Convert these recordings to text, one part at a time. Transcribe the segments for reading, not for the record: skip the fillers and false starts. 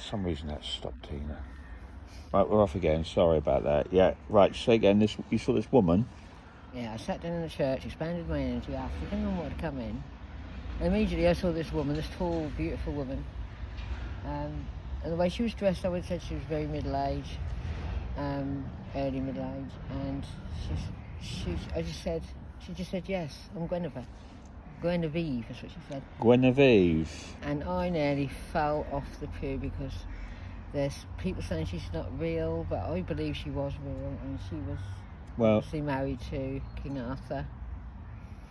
some reason that stopped Tina. Right, we're off again. Sorry about that. Yeah, right. Say again. You saw this woman. Yeah, I sat down in the church, expanded my energy after if anyone wanted to come in. And immediately I saw this woman, this tall, beautiful woman. And the way she was dressed, I would have said she was very middle-aged, early middle-aged. And she just said, yes, I'm Guinevere. Guinevere, that's what she said. Guinevere. And I nearly fell off the pew because there's people saying she's not real, but I believe she was real, and she was obviously married to King Arthur.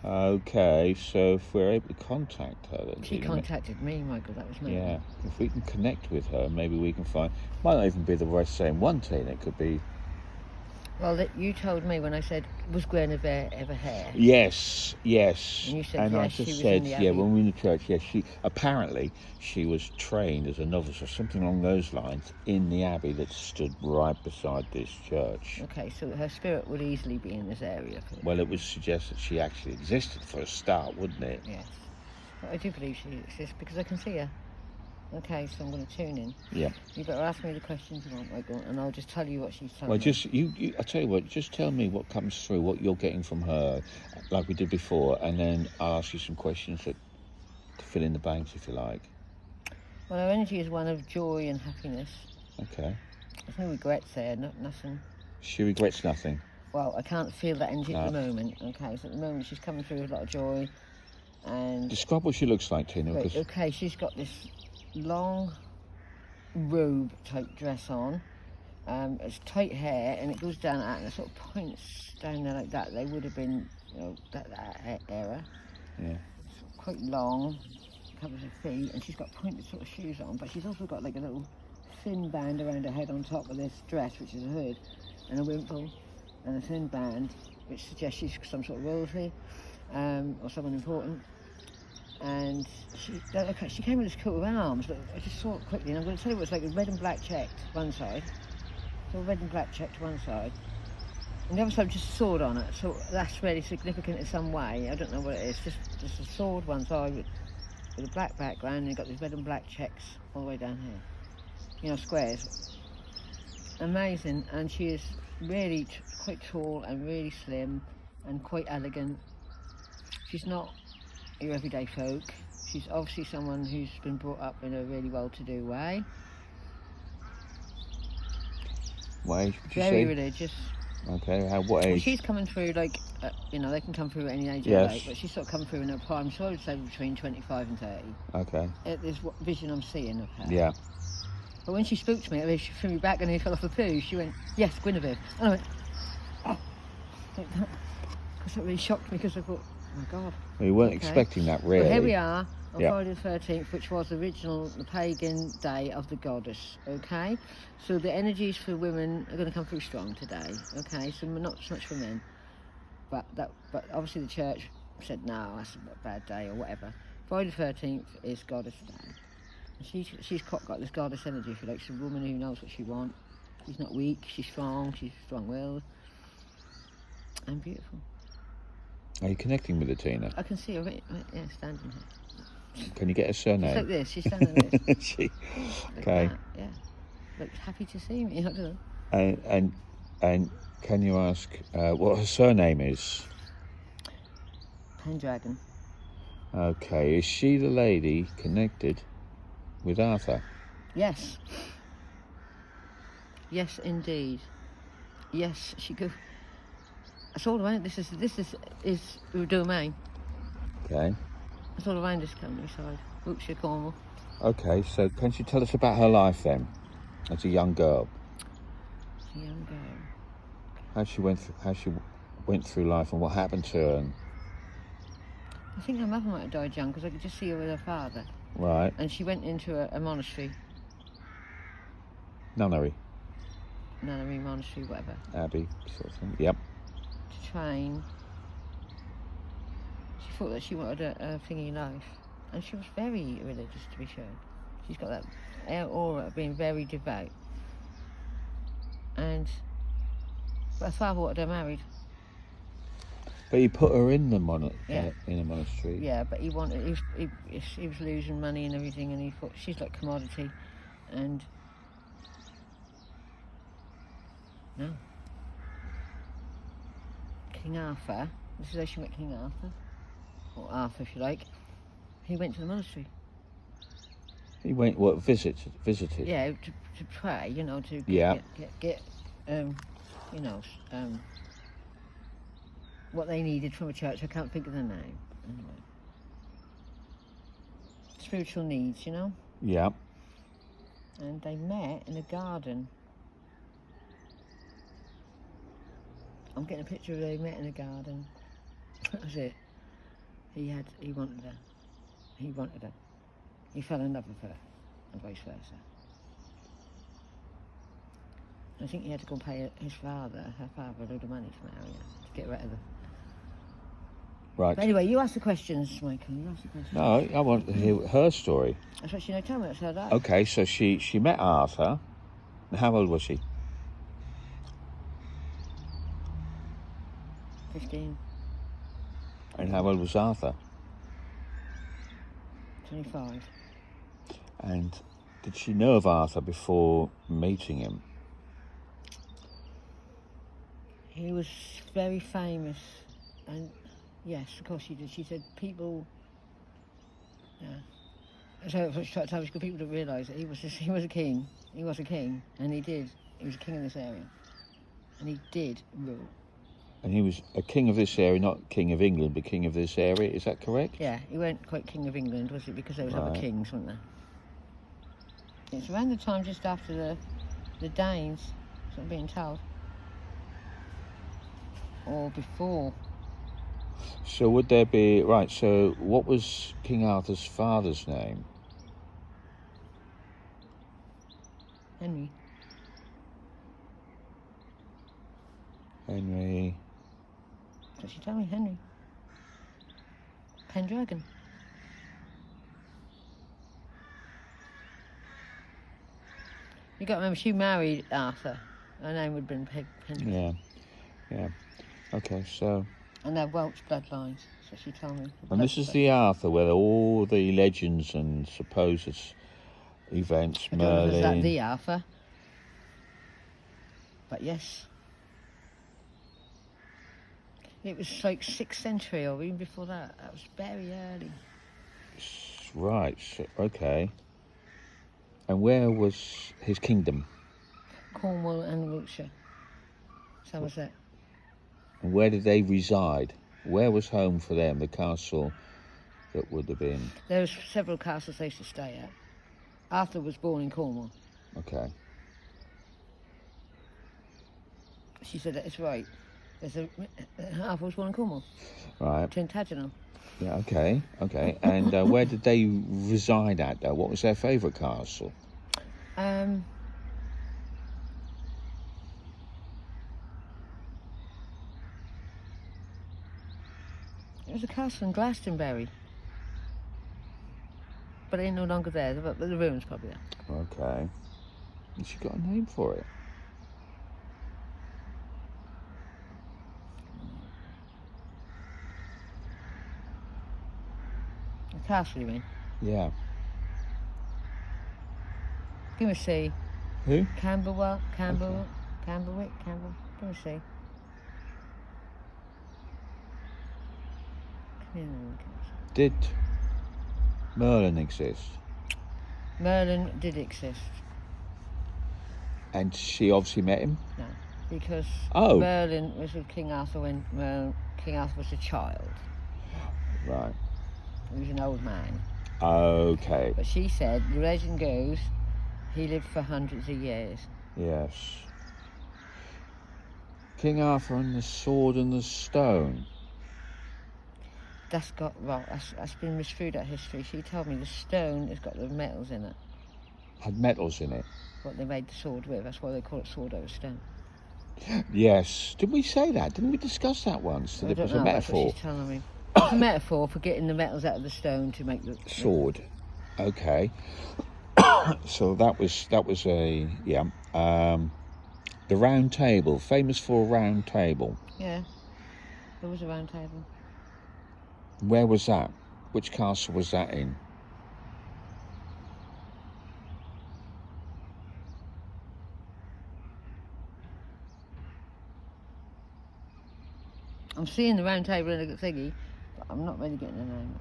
Okay, so if we're able to contact her, then She contacted me, Michael. That was me. Yeah, if we can connect with her, maybe we can find. Might not even be the same one, Tina. It could be. Well, you told me when I said, was Guinevere ever here? Yes. And you said, and yes, I just she was said, in the Abbey. when we were in the church, yes, she was trained as a novice or something along those lines in the Abbey that stood right beside this church. Okay, so her spirit would easily be in this area. Well, it would suggest that she actually existed for a start, wouldn't it? Yes. But I do believe she exists because I can see her. Okay, so I'm going to tune in. Yeah. You better ask me the questions you want, Michael, and I'll just tell you what she's telling Well, me. just I tell you what, just tell me what comes through, what you're getting from her, like we did before, and then I'll ask you some questions to fill in the blanks, if you like. Well, her energy is one of joy and happiness. Okay. There's no regrets there, nothing. She regrets nothing. Well, I can't feel that energy at the moment. Okay, so at the moment she's coming through with a lot of joy, and describe what she looks like, Tina. Right, okay, she's got this long robe type dress on. It's tight hair and it goes down at and it sort of points down there like that. They would have been, that era. Yeah. It's quite long, covers her feet, and she's got pointed sort of shoes on, but she's also got like a little thin band around her head on top of this dress, which is a hood, and a wimple, and a thin band, which suggests she's some sort of royalty, or someone important. And she came with this coat of arms, but I just saw it quickly, and I'm going to tell you what it's like. It's red and black checked one side, so red and black checked one side, and the other side just a sword on it, so that's really significant in some way. I don't know what it is, just a sword one side with a black background, and you've got these red and black checks all the way down here, squares. Amazing. And she is really quite tall and really slim and quite elegant. She's not your everyday folk. She's obviously someone who's been brought up in a really well-to-do way. What age would you say? Very religious. Okay, what age? Well, she's coming through they can come through at any age yes. they like, but she's sort of coming through in her prime, so I would say between 25 and 30. Okay. There's what vision I'm seeing of her. Yeah. But when she spoke to me, she threw me back and he fell off the poo. She went, yes, Guinevere. And I went, oh, like that. Because that really shocked me because I thought, oh my God. Well, you weren't expecting that, really. Well, here we are on Friday the 13th, which was the pagan day of the goddess, okay? So the energies for women are going to come through strong today, okay? So not so much for men. But obviously the church said, no, that's a bad day or whatever. Friday the 13th is goddess day. She's got this goddess energy, if you like. She's a woman who knows what she wants. She's not weak, she's strong-willed, and beautiful. Are you connecting with her, Tina? I can see her standing here. Can you get her surname? She's like this, she's standing like this. Okay. Like that, yeah. Looks happy to see me, I don't know. And can you ask what her surname is? Pendragon. Okay, is she the lady connected with Arthur? Yes. Yes, indeed. Yes, she could. It's all around. This is her domain. Okay. It's all around this countryside. Wiltshire, Cornwall. Okay, so can she tell us about her life then, as a young girl? As a young girl. How she went through life and what happened to her. I think her mother might have died young because I could just see her with her father. Right. And she went into a monastery. Nunnery, monastery, whatever. Abbey, sort of thing. Yep. To train. She thought that she wanted a thingy life. And she was very religious, to be sure. She's got that aura of being very devout. And her father wanted her married. But he put her in the Yeah. in a monastery. Yeah, but he was losing money and everything, and he thought she's like commodity, and no, King Arthur. This is how she met King Arthur, or Arthur, if you like. He went to the monastery. He went, what, visited? Yeah, to pray, you know, to Yeah. get you know, what they needed from a church. I can't think of the name. Anyway. Spiritual needs, you know. Yeah. And they met in a garden. I'm getting a picture of they met in a garden. That was it. He wanted her. He wanted her. He fell in love with her, and vice versa. I think he had to go and pay her father a load of money to marry her, to get rid of her. Right. But anyway, you ask the questions, Michael. You ask the questions. No, I want to hear her story. That's what she know. Tell me, that's her life. Okay, so she met Arthur. And how old was she? 15, And how old was Arthur? 25. And did she know of Arthur before meeting him? He was very famous, and yes, of course she did. She said people, so that's what she tried to tell us, because people don't realise that he was a king. He was a king, and he was a king in this area, and he did rule. And he was a king of this area, not king of England, but king of this area. Is that correct? Yeah, he weren't quite king of England, was it? Because there was other Right. kings, weren't there? It's around the time just after the Danes, so I'm being told, or before. So would there be... Right, so what was King Arthur's father's name? Henry. Henry... So she told me, Henry. Pendragon. You got to remember, she married Arthur. Her name would have been Pendragon. Yeah. Okay, so... And they're Welsh bloodlines, so she told me. And this is the Arthur where all the legends and supposed events, I don't know if it's that Merlin... the Arthur. But yes. It was like 6th century or even before that. That was very early. Right, so, okay. And where was his kingdom? Cornwall and Wiltshire. Somerset. And where did they reside? Where was home for them, the castle that would have been? There was several castles they used to stay at. Arthur was born in Cornwall. Okay. She said that it's right. There's Arthur was born in Cornwall. Right. Tintagel. Yeah, okay. And where did they reside at, though? What was their favourite castle? It was a castle in Glastonbury. But it ain't no longer there, but the ruins probably there. Okay. And she got a name for it? The castle, you mean? Yeah. Give me a C. Who? Camberwell, Camberwick, Give me a C. Come here, then, castle. Did Merlin exist? Merlin did exist. And she obviously met him? No, because Oh. Merlin was with King Arthur when King Arthur was a child. Right. He was an old man. Okay. But she said, the legend goes, he lived for hundreds of years. Yes. King Arthur and the Sword and the Stone. That's been misconstrued, that history. She told me the stone has got the metals in it, Had metals in it. what they made the sword with. That's why they call it sword over stone. Yes. Did we say that? Didn't we discuss that once? That I it don't was know, a that's what metaphor. she's telling me. It's a metaphor for getting the metals out of the stone to make the Sword. Okay. So that was a the Round Table, famous for a round table. Yeah, there was a round table. Where was that? Which castle was that in? I'm seeing the round table in the thingy, but I'm not really getting the name.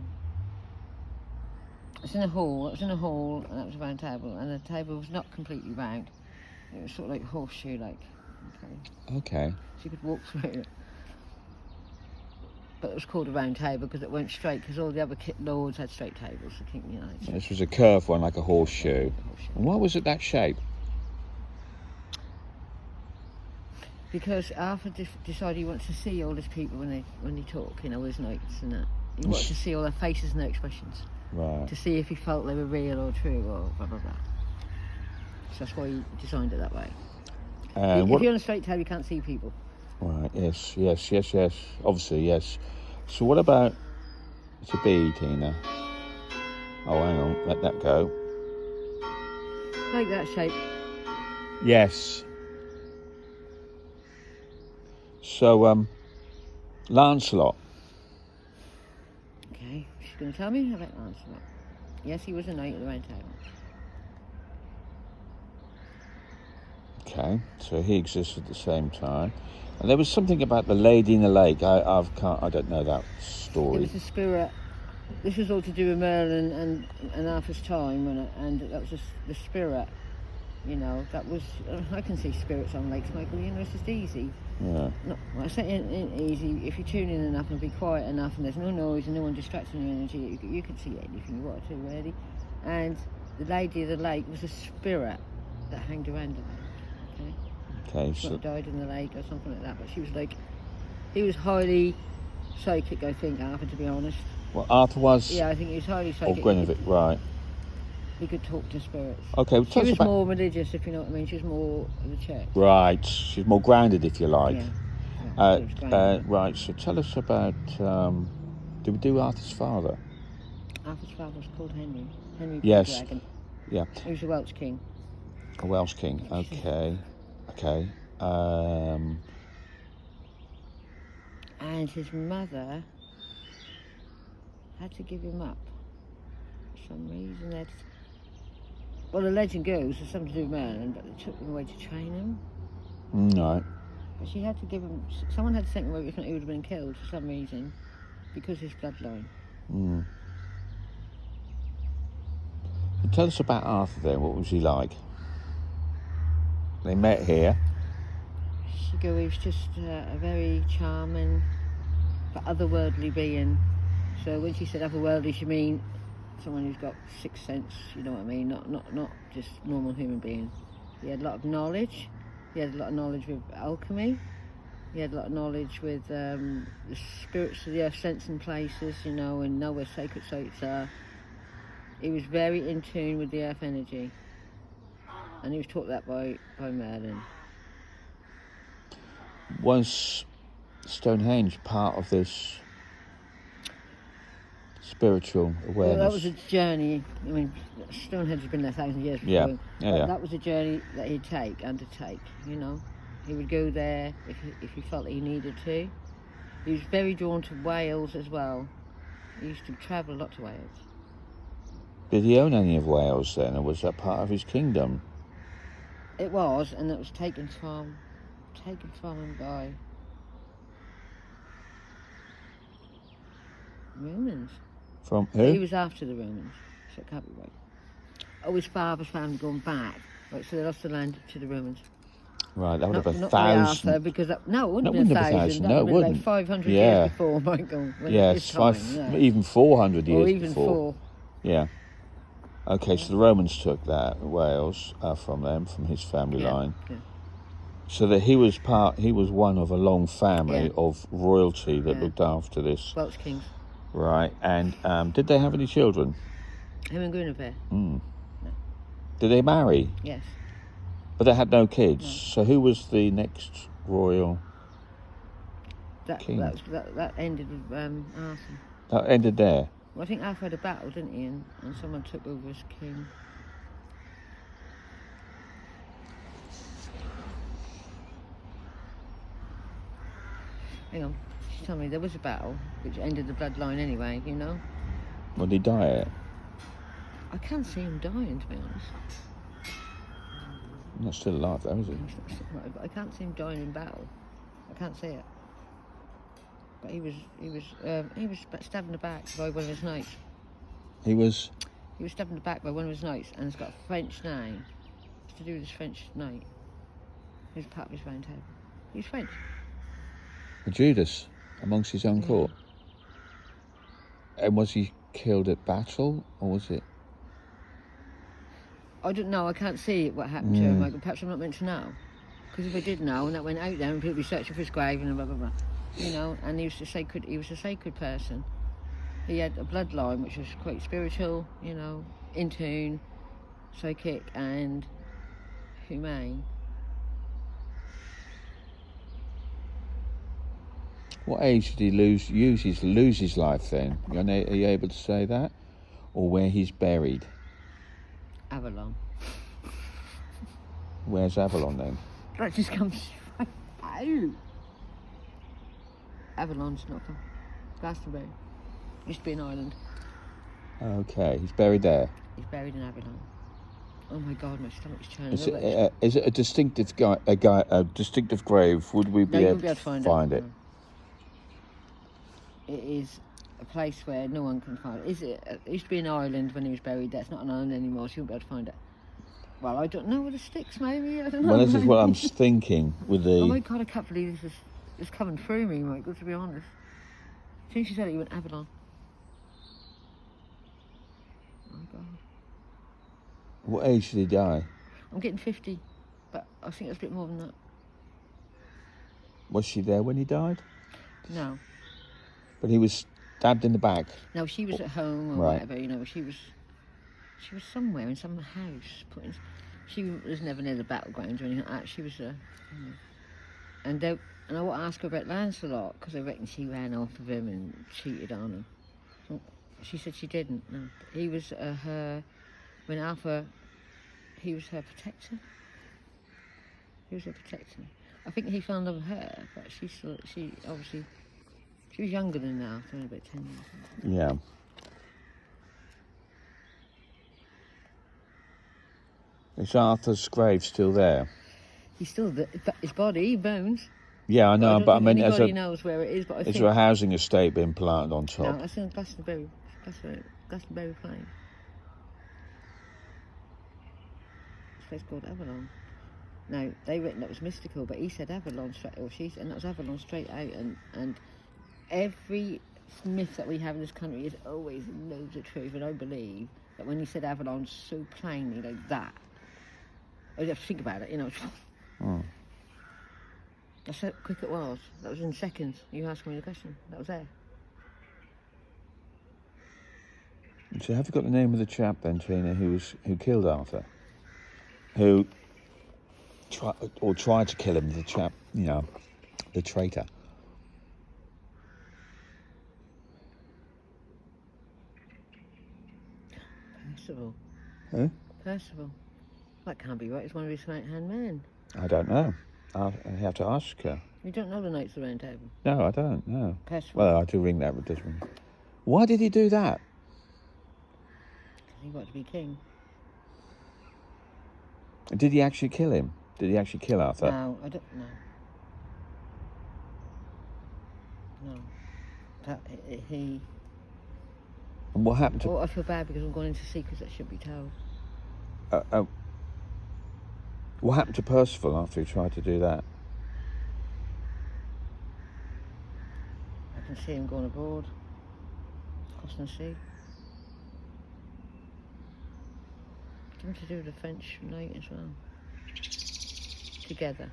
It's in a hall. It was in a hall, and that was a round table, and the table was not completely round. It was sort of like horseshoe, like. Okay. Okay. So you could walk through it. But it was called a round table because it went straight, because all the other lords had straight tables. I think, you know. This was a curved one, like a horseshoe. Horseshoe. And why was it that shape? Because Arthur decided he wants to see all his people when they talk, you know, his knights and that. He wanted to see all their faces and their expressions. Right. To see if he felt they were real or true or blah, blah, blah. So that's why he designed it that way. If you're on a straight table, you can't see people. Right, yes. Obviously, yes. So what about... It's a bee, Tina. Oh, hang on. Let that go. Like that shape. Yes. So, Lancelot. Okay, she's going to tell me about Lancelot. Yes, he was a knight of the Round Table. Okay, so he exists at the same time. And there was something about the Lady in the Lake. I don't know that It story. was the spirit. This was all to do with Merlin and Arthur's time, and that was just the spirit. You know, that was. I can see spirits on lakes, Michael. You know, it's just easy. Yeah. No, I say in easy. If you tune in enough and be quiet enough, and there's no noise and no one distracting your energy, you can see anything you want to, really. And the Lady of the Lake was a spirit that hanged around the lake. Okay. Okay, She so... died in the lake or something like that. But she was like, he was highly psychic. I think Arthur, to be honest. Well, Arthur was... Yeah, I think he was highly Or psychic. Guinevere, right. He could talk to spirits. Okay, well, She tell us was about... more religious, if you know what I mean. She was more of the church. Right, she's more grounded, if you like. Yeah. She was grounded. Right, so tell us about... did we do Arthur's father? Arthur's father was called Henry. Henry Yes. the Dragon. Yeah. He was a Welsh king. A Welsh king, okay. And his mother had to give him up for some reason. Well, the legend goes it's something to do with Merlin, but they took him away to train him. No. But she had to give him. Someone had to take him away, if not, he would have been killed for some reason, because of his bloodline. Mm. Tell us about Arthur then. What was he like? They met here. He was just a very charming, but otherworldly being. So when she said otherworldly, she mean someone who's got sixth sense. You know what I mean? Not just normal human being. He had a lot of knowledge. He had a lot of knowledge with alchemy. He had a lot of knowledge with the spirits of the earth, sensing places, you know, and know where sacred sites are. He was very in tune with the earth energy, and he was taught that by Merlin. Was Stonehenge part of this spiritual awareness? Well, that was a journey. I mean, Stonehenge had been there thousands of years before him. Yeah. That was a journey that he'd undertake, you know. He would go there if he felt he needed to. He was very drawn to Wales as well. He used to travel a lot to Wales. Did he own any of Wales then, or was that part of his kingdom? It was, and it was taken from him by Romans. From He who? was after the Romans, so it can't be right. Oh, his father's family gone back. Right, so they lost the land to the Romans. Right, that would have been Not by 1,000. Arthur, because it wouldn't That have been wouldn't have been 1,000. 1,000, That no, would it have been wouldn't. like 500 Yeah. years before, Michael. Yes, his time, even 400 years or even before. 4. Yeah. Okay, so the Romans took that Wales from his family line. Yeah. So that he was one of a long family of royalty that looked after this. Welsh kings. Right, and did they have any children? Him and Guinevere. Mm. No. Did they marry? Yes. But they had no kids. No. So who was the next royal king? That ended with Arthur. That ended there? Well, I think Arthur had a battle, didn't he? And someone took over as king. Hang on. She told me there was a battle which ended the bloodline anyway, you know? Well, did he die at? I can't see him dying, to be honest. He's not still alive though, is he? But I can't see him dying in battle. I can't see it. but he was stabbed in the back by one of his knights. He was. He was stabbed in the back by one of his knights, and it's got a French name. It's to do with this French knight. Who's part of his round table. He's French. Judas, amongst his own court. And was he killed at battle, or was it? I don't know. I can't see what happened to him. Like, perhaps I'm not meant to know. Because if I did know, and that went out there, and people would be searching for his grave and blah blah blah, you know. And he was a sacred person. He had a bloodline which was quite spiritual, you know, in tune, psychic, and humane. What age did he lose his life then? Are you able to say that? Or where he's buried? Avalon. Where's Avalon then? That just comes right out. Avalon's not far. Glastonbury. Used to be an island. Okay, he's buried there. He's buried in Avalon. Oh my God, my stomach's churning. Is it a distinctive distinctive grave? Would we be able to find it? No. It is a place where no one can find it. It used to be an island when he was buried there. It's not an island anymore, so you won't be able to find it. Well, I don't know where the sticks, maybe. I don't know. Well, this is what I'm thinking with the... Oh my God, I can't believe this is coming through me, Michael, to be honest. As soon as she said it, you went Avalon. Oh my God. What age did he die? I'm getting 50, but I think it's a bit more than that. Was she there when he died? No. But he was stabbed in the back. No, she was at home or whatever, you know. She was somewhere in some house. She was never near the battleground or anything like that. She was and I want to ask her about Lancelot, because I reckon she ran off of him and cheated on him. So she said she didn't, no. He was when Arthur, he was her protector. He was her protector. I think he fell in love with her, but she obviously... She was younger than now, only about 10 years. Yeah. Is Arthur's grave still there? He's still there. His body, bones. Yeah, I know, but I mean, anybody knows where it is. But is there a housing estate being planted on top? No, that's in Glastonbury Plain. It's a place called Avalon. Now they reckon that was mystical, but he said Avalon straight, or she said, and that was Avalon straight out, and every myth that we have in this country is always loads of truth, and I believe that when he said Avalon so plainly like that, I have to think about it, you know. That's how quick it was. That was in seconds. You asked me the question. That was there. So have you got the name of the chap then, Tina, who killed Arthur? Who tried to kill him, the chap, you know, the traitor? Percival. Who? Percival. That can't be right. It's one of his right-hand men. I don't know. I have to ask her. You don't know the Knights of the Round Table? No, I don't. No. Percival. Well, I do ring that with this ring. Why did he do that? Because he wanted to be king. Did he actually kill him? Did he actually kill Arthur? No, I don't know. No. But he... And what happened to... Oh, I feel bad because I'm going into secrets that shouldn't be told. What happened to Percival after he tried to do that? I can see him going abroad, crossing the sea. Something to do with the French knight as well. Together.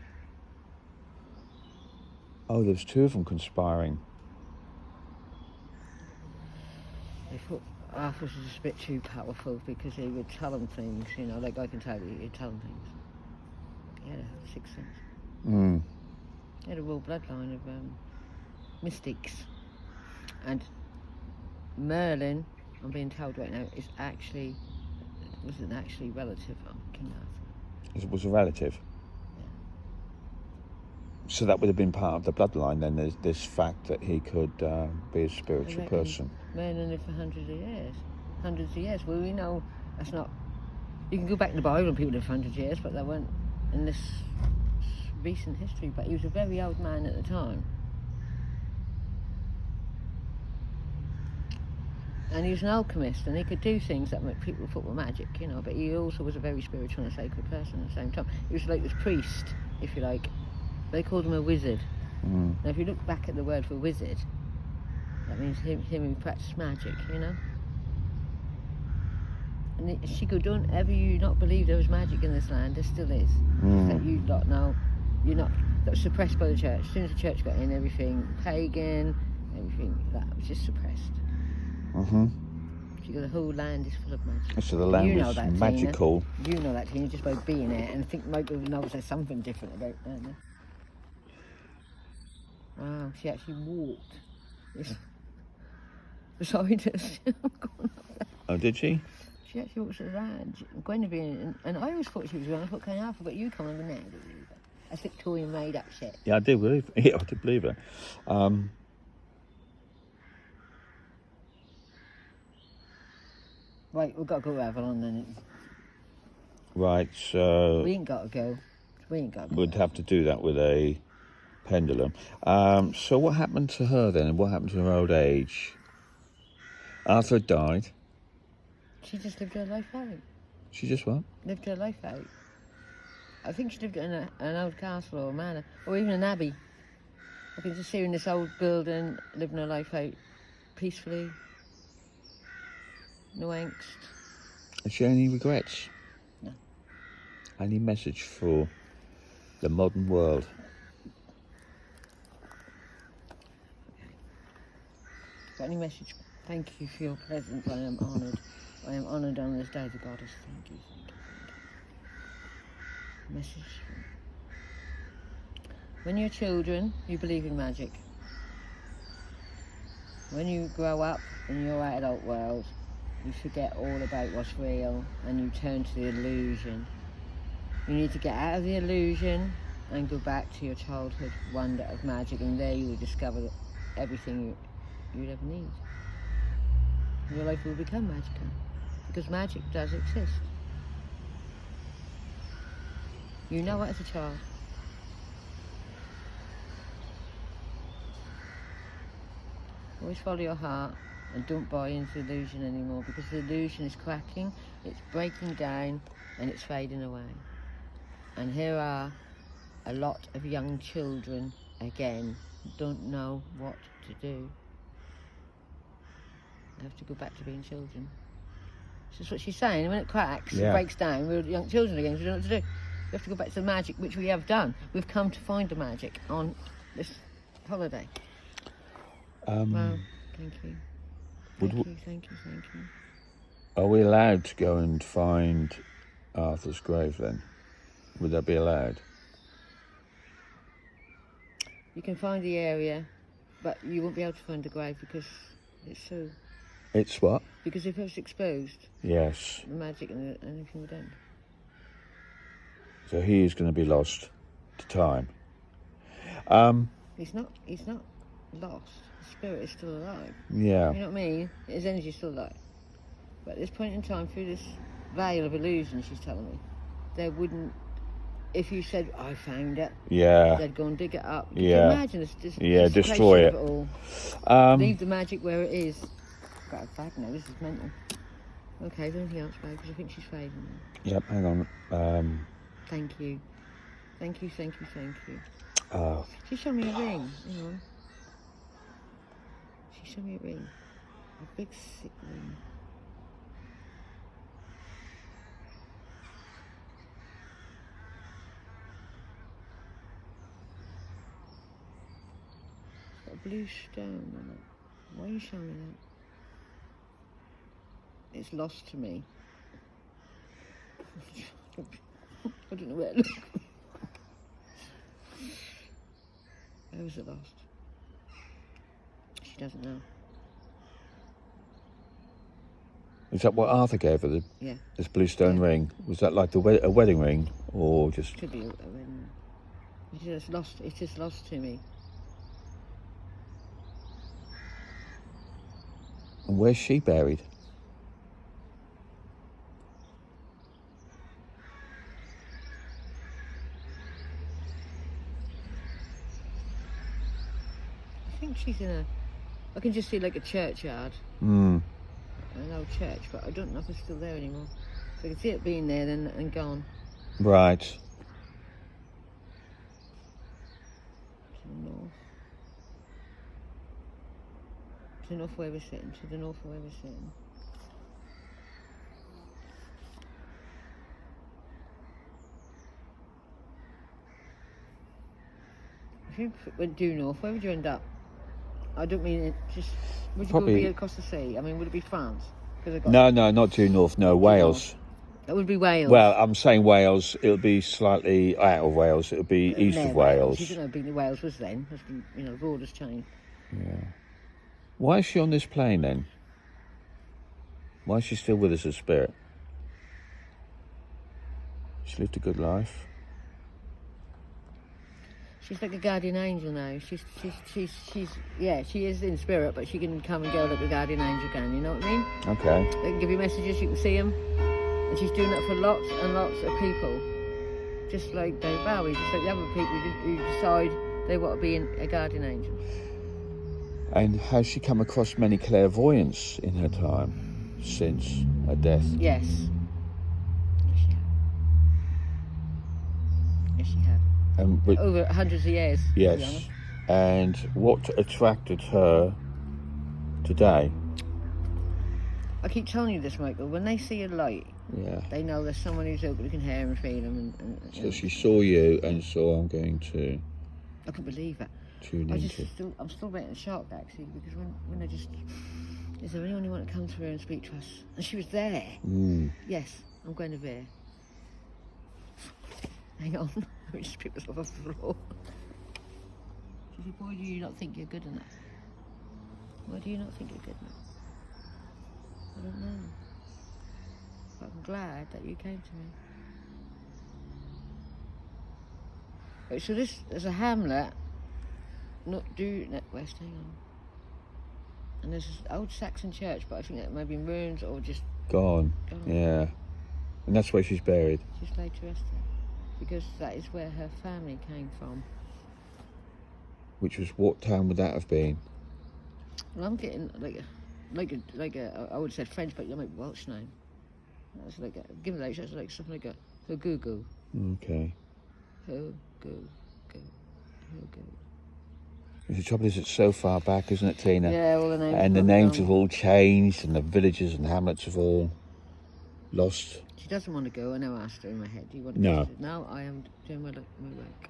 Oh, there's two of them conspiring. They thought Arthur was just a bit too powerful because he would tell them things, you know, like I can tell you, he'd tell them things. He had a sixth sense. He had a real bloodline of mystics. And Merlin, I'm being told right now, wasn't actually relative of King Arthur. It was a relative? Yeah. So that would have been part of the bloodline then, there's this fact that he could be a spiritual person. Merlin lived for hundreds of years. Hundreds of years. Well, we know that's not... You can go back in the Bible and people lived for hundreds of years, but they weren't in this recent history. But he was a very old man at the time. And he was an alchemist, and he could do things that people thought were magic, you know, but he also was a very spiritual and sacred person at the same time. He was like this priest, if you like. They called him a wizard. Mm. Now, if you look back at the word for wizard, that means him who practiced magic, you know. And she goes, don't ever you not believe there was magic in this land, there still is. That you don't know, you're not, that was suppressed by the church. As soon as the church got in, everything pagan, everything that was just suppressed. Mm-hmm. She goes, the whole land is full of magic. So the land You know was that, magical. Tina. You know that, Tina, just by being there, and I think most people know there's something different about it, don't they? Wow, she actually walked beside us. Oh, did she? She actually walks around. Guinevere, and I always thought she was going. I thought, I forgot you come over now. That's Victorian made up shit. Yeah, I did believe. Yeah, I did believe it. Right, we've got to go to Avalon then. Right, so We ain't got to go. We ain't got to go. we'd have to do that with a pendulum. So what happened to her then? And what happened to her old age? Arthur died. She just lived her life out. She just what? Lived her life out. I think she lived in an old castle or a manor, or even an abbey. I can just see her in this old building, living her life out peacefully. No angst. Has she any regrets? No. Any message for the modern world? Got any message? Thank you for your presence. I am honoured. I am honoured on this day, the goddess. Thank you, thank you, thank you. Message. When you're children, you believe in magic. When you grow up in your adult world, you forget all about what's real and you turn to the illusion. You need to get out of the illusion and go back to your childhood wonder of magic, and there you will discover everything you'd ever need. Your life will become magical, because magic does exist. You know it as a child. Always follow your heart and don't buy into illusion anymore, because the illusion is cracking, it's breaking down, and it's fading away. And here are a lot of young children again who don't know what to do. They have to go back to being children. This is what she's saying. When it cracks, Yeah. it breaks down, we're young children again, so we don't know what to do. We have to go back to the magic, which we have done. We've come to find the magic on this holiday. Wow, thank you. Would Thank w- you, thank you, thank you. Are we allowed to go and find Arthur's grave then? Would that be allowed? You can find the area, but you won't be able to find the grave because it's so. It's what? Because if it was exposed, Yes. the magic and everything would end. So he is going to be lost to time. He's not lost. The spirit is still alive. Yeah. You know what I mean? His energy's still alive. But at this point in time, through this veil of illusion, she's telling me, there wouldn't. If you said, I found it, Yeah. they'd go and dig it up. Can Yeah. you imagine this? Yeah, destroy it. All. Leave the magic where it is. Got a bag now, this is mental. Okay, is there anything else, babe? Because I think she's fading now. Yep, hang on. Thank you. Thank you, thank you, thank you. Oh, She showed me a ring. Hang on. She showed me a ring. A big, sick ring. It's got a blue stone on it. Why are you showing me that? It's lost to me. I don't know where to look. Where was it lost? She doesn't know. is that what Arthur gave her? Yeah, This blue stone Yeah. ring? Was that like a wedding ring, or just? could be a ring. It's just lost. It's just lost to me. And where's she buried? I think she's in a. I can just see like a churchyard. Hmm. an old church, but I don't know if it's still there anymore. So I can see it being there and gone. Right. To the north. To the north where we're sitting. To the north where we're sitting. If you went due north, where would you end up? I don't mean it. Just would you Probably- go across the sea? I mean, would it be France? No, not due north. No, Wales. That would be Wales. Well, I'm saying Wales. It'll be slightly out of Wales. It'll be east Near of Wales. You don't know how big Wales was then. It's been, the borders changed. Yeah. Why is she on this plane then? Why is she still with us as spirit? She lived a good life. She's like a guardian angel now. She's yeah, she is in spirit, but she can come and go like a guardian angel can, you know what I mean? Okay. They can give you messages, you can see them. And she's doing that for lots and lots of people. Just like Dave Bowie, just like the other people who decide they want to be a guardian angel. And has she come across many clairvoyants in her time since her death? Yes. Yes, she has. Yes, she has. But, Over hundreds of years, to be yes. honest. And what attracted her today? I keep telling you this, Michael. When they see a light, Yeah. they know there's someone who's open who can hear and feel them. So she saw you and saw I'm going to I couldn't believe it. tune into. I'm still a bit in shock actually, because when I just, is there anyone who want to come through and speak to us? And she was there. Yes, I'm going to there. Hang on, let me just pick myself off the floor. She said, why do you not think you're good enough? Why do you not think you're good enough? I don't know. But I'm glad that you came to me. Right, so there's a hamlet, not due west, hang on. And there's this old Saxon church, but I think that may be in ruins or just Gone. Yeah. And that's where she's buried. She's laid to rest there. Because that is where her family came from. Which was, what town would that have been? Well, I'm getting like a I would have said French, but you know, Welsh name. That's like give me that. That's like something like a Hugugu. Okay. Hugugu. The trouble is, it's so far back, isn't it, Tina? Yeah, all the names. And the names have all changed, and the villages and hamlets have all lost. She doesn't want to go. I know I asked her in my head. Do you want to No. go? She said, no, I am doing my work.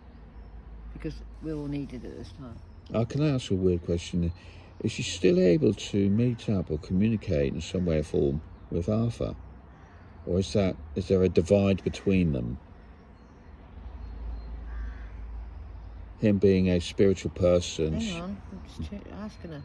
Because we all needed it this time. Can I ask you a weird question? Is she still able to meet up or communicate in some way or form with Arthur? Or is there a divide between them? Him being a spiritual person. Hang on, I'm just asking her.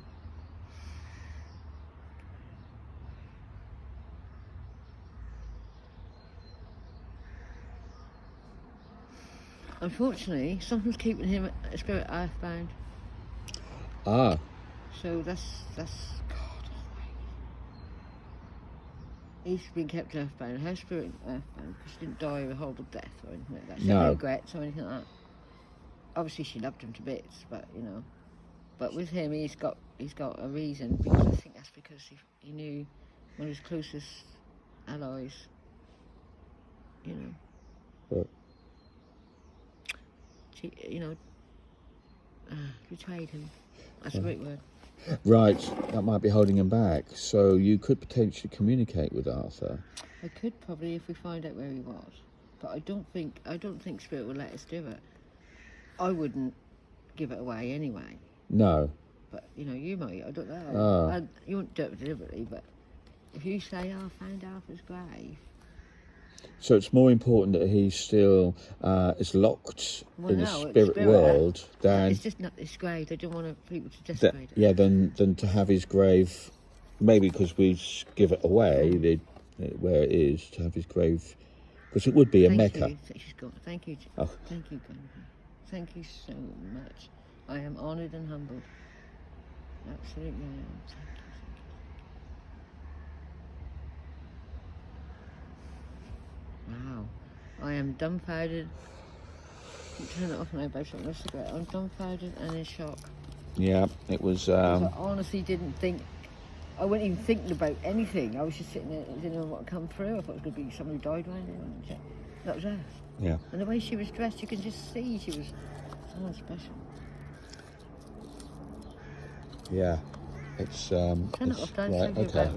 Unfortunately, something's keeping him a spirit earthbound. Ah, So that's God. He's been kept earthbound. Her spirit earthbound because she didn't die of a horrible death or anything like that. She had No. no regrets or anything like that. Obviously, she loved him to bits, but But with him, he's got a reason, because I think that's because he knew one of his closest allies. What? Betrayed him. That's a great word. Right, that might be holding him back. So you could potentially communicate with Arthur. I could probably if we find out where he was, but I don't think Spirit will let us do it. I wouldn't give it away anyway. No. But you might. I don't know. Oh. You won't do it deliberately, but if you say, "Oh, I found Arthur's grave," So it's more important that he still is locked in the it's spirit world than it's just not his grave. They don't want people to desecrate it. yeah, than to have his grave. Maybe because we give it away, where it is, to have his grave, because it would be a Mecca. She's gone. Thank you. Oh. Thank you, Grandpa. Thank you so much. I am honoured and humbled. Absolutely, I am. Thank you. Wow. I am dumbfounded. Turn it off now, babe. So I'm gonna cigarette. I'm dumbfounded and in shock. Yeah, it was. I honestly didn't think I wasn't even thinking about anything. I was just sitting there, didn't know what had come through. I thought it was going to be someone who died right there. That was her. Yeah. And the way she was dressed, you can just see she was someone special. Yeah. It's Turn it off, Dad. right. Save your Okay. battery.